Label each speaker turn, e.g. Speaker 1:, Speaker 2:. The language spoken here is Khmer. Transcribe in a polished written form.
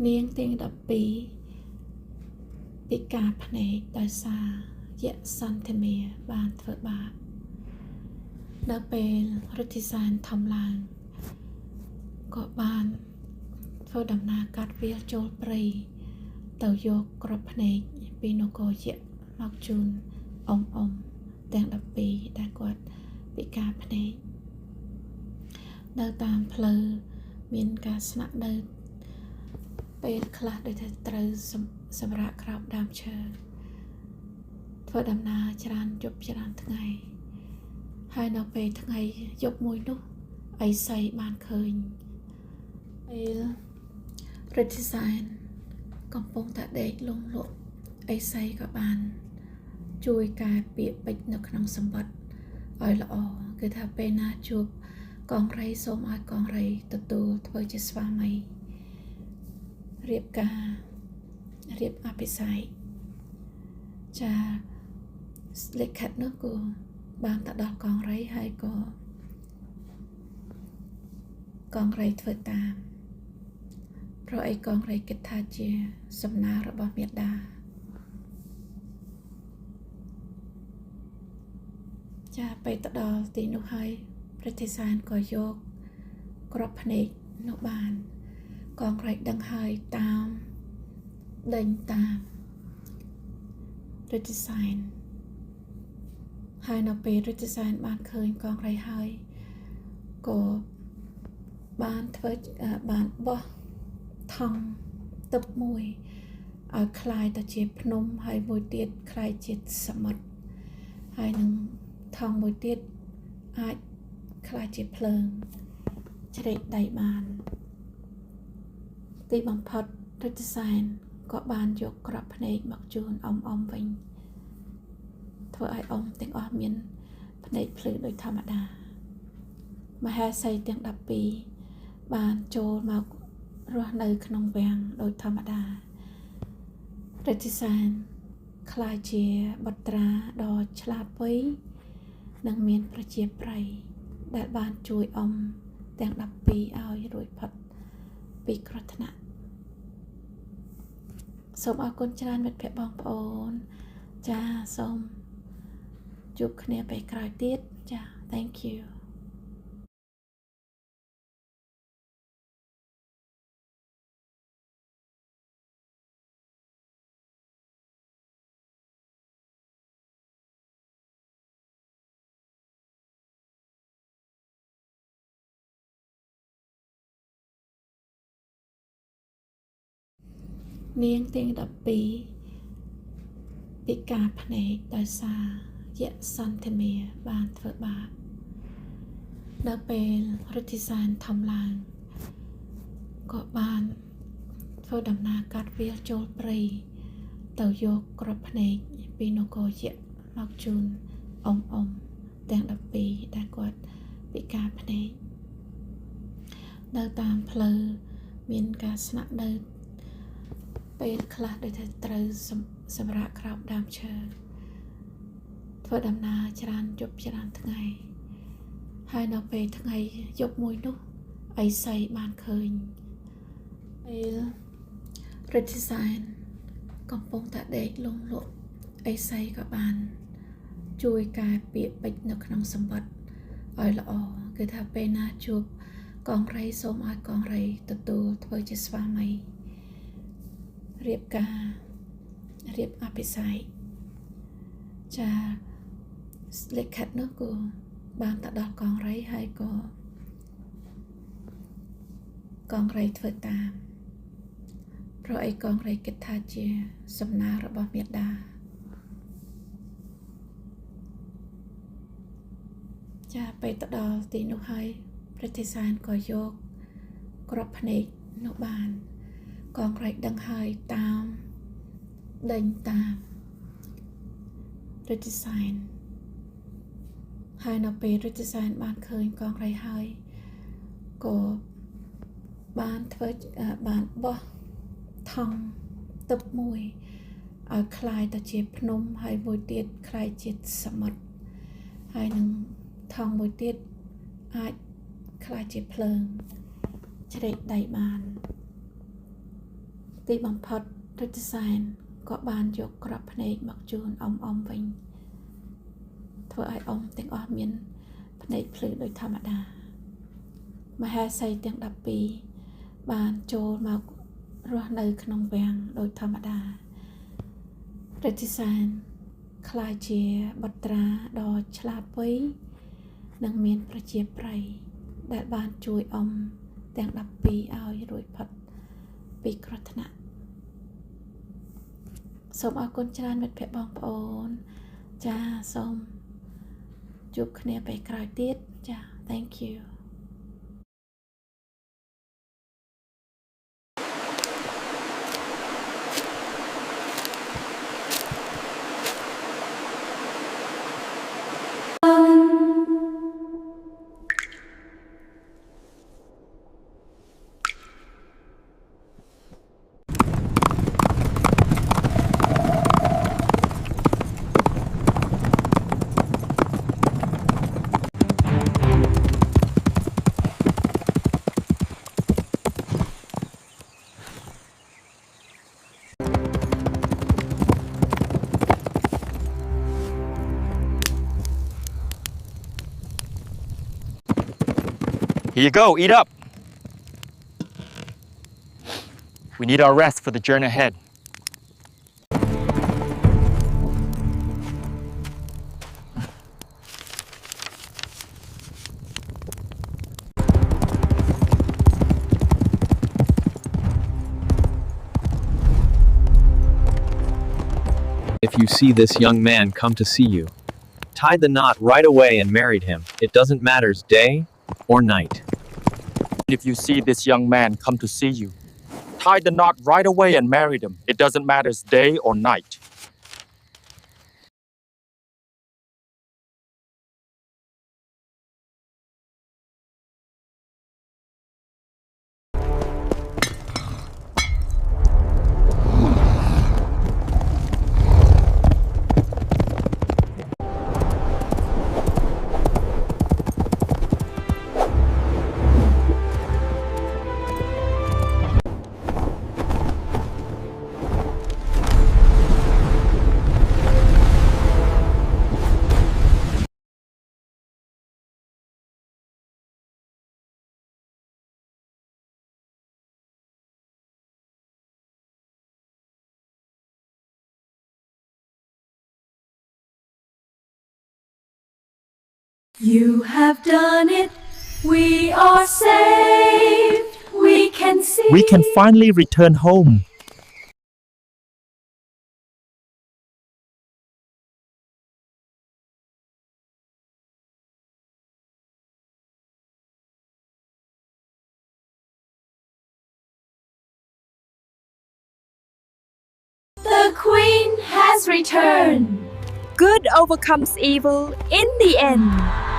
Speaker 1: នាងទាំង12ពិការភ្នែកដោយសារយៈសន្ធិមាបានធ្វើបាបដល់ពេលរិទ្ធិសែនធំឡើងក៏បានធ្វើដំណើរកាត់វាលចូលព្រៃទៅយកក្របភ្នែកពីនគរយៈមកជូនអ៊ំទាំង12ដែលគាត់ពិការភ្នែកនៅតាមផ្លូវមានការស្នាក់នៅពេលខ្លះដូចថាត្រូវសម្រាប់ក្រោមដើមឈើធ្វើដំណើរច្រើនយប់ច្រើនថ្ងៃហើយនៅពេលថ្ងៃយប់មួយនោះអីសីបានឃើញពេលរិទ្ធិសែនកំពុងតែដេកលងលក់អីសីក៏បានជួយកែពាក្យពេចន៍នៅក្នុងសម្បត្តិឲ្យល្អគឺថាពេលណាជួបកងរៃសូមឲ្យកងរៃទទួលធ្វើជាស្វាមីរៀបអភិសេកចាលិខិតនោះក៏បានទៅដល់កងរៃហើយក៏កងរៃធ្វើតាមព្រោះអីកងរៃគិតថាជាសំណើរបស់មេដាចាទៅដល់ទីនោះហើយព្រះទិសានក៏យកក្របភ្នែកនោះបានកងរៃដឹងហើយតាមដេញតាមរិទ្ធិសែនហើយនៅពេលរិទ្ធិសែនបានឃើញកងរៃហើយក៏បានបោះថង់ទឹកមួយឲ្យคล้ายទៅជាភ្នំហើយមួយទៀតคล้ายជាសមុទ្រហើយនឹងថង់មួយទៀតអាចคล้ายជាភ្លើងជ្រែកដៃបានទីបំផុតរិទ្ធិសែនក៏បានយកក្របភ្នែកមកជូនអ៊ំវិញធ្វើឲ្យអ៊ំទាំងអស់មានភ្នែកភ្លឺដូចធម្មតាមហេសីទាំង12បានចូលមករស់នៅក្នុងវាំងដូចធម្មតារិទ្ធិសែនក្លាយជាបុត្រាដ៏ឆ្លាតវៃនិងមានប្រជាប្រិយដែលបានជួយអ៊ំទាំង12ឲ្យរួចផុតពីគ្រោះថ្នាក់សូមអរគុណច្រើនមិត្តភក្តិបងប្អូនចាសូមជួបគ្នាពេលក្រោយទៀតចា thank you នាងទាំង12ពិការភ្នែកដោយសារយៈសន្ធិមាបានធ្វើបាបដល់ពេលរិទ្ធិសែនធំឡើងក៏បានធ្វើដំណើរកាត់វាលចូលព្រៃទៅយកក្របភ្នែកពីនគរយៈមកជូនអ៊ំទាំង12ដែលគាត់ពិការភ្នែកនៅតាមផ្លូវមានការស្នាក់នៅពេលខ្លះដូចថាត្រូវសម្រាប់ក្រោមដើមឈើធ្វើដំណើរច្រើនយប់ច្រើនថ្ងៃហើយនៅពេលថ្ងៃយប់មួយនោះអីសីបានឃើញពេលរិទ្ធិសែនកំពុងតែដេកលងលក់អីសីក៏បានជួយកែពាក្យពេចន៍នៅក្នុងសម្បត្តិឲ្យល្អគឺថាពេលណាជួបកងរៃសូមឲ្យកងរៃទទួលធ្វើជាស្វាមីរៀបអភិសេកចាលិខិតនោះក៏បានទៅដល់កងរៃហើយក៏កងរៃធ្វើតាមព្រោះអីកងរៃគិតថាជាសំណើរបស់មេដាចាទៅដល់ទីនោះហើយព្រះទិសានក៏យកក្របភ្នែកនោះបានកងរៃដឹងហើយតាមដេញតាមរិទ្ធិសែនហើយនៅពេលរិទ្ធិសែនបានឃើញកងរៃហើយក៏បានបោះថង់ទឹកមួយឲ្យคล้ายទៅជាភ្នំហើយមួយទៀតคล้ายជាសមុទ្រហើយនឹងថង់មួយទៀតអាចคล้ายជាភ្លើងជ្រែកដៃបាន ទីបំផុតរិទ្ធិសែនក៏បានយកក្របភ្នែកមកជូនអ៊ំវិញធ្វើឲ្យអ៊ំទាំងអស់មានភ្នែកភ្លឺដោយធម្មតាមហេសីទាំង12បានចូលមករស់នៅក្នុងវាំងដោយធម្មតារិទ្ធិសែនក្លាយជាបុត្រាដ៏ឆ្លាតវៃនិងមានប្រជាប្រិយដែលបានជួយអ៊ំទាំង12ឲ្យរួចផុតពីគ្រោះថ្នាក់សូមអរគុណច្រើនមិត្តភក្តិបងប្អូនចាសូមជួបគ្នាពេលក្រោយទៀតចា thank you
Speaker 2: Here you go, eat up. We need our rest for the journey ahead.
Speaker 3: If you see this young man come to see you, tie the knot right away and marry him. It doesn't matter day or night.
Speaker 2: If you see this young man come to see you, tie the knot right away and marry them. It doesn't matter day or night.
Speaker 4: You have done it. We are saved. We can see.
Speaker 2: We can finally return home.
Speaker 4: The Queen has returned.
Speaker 5: Good overcomes evil in the end.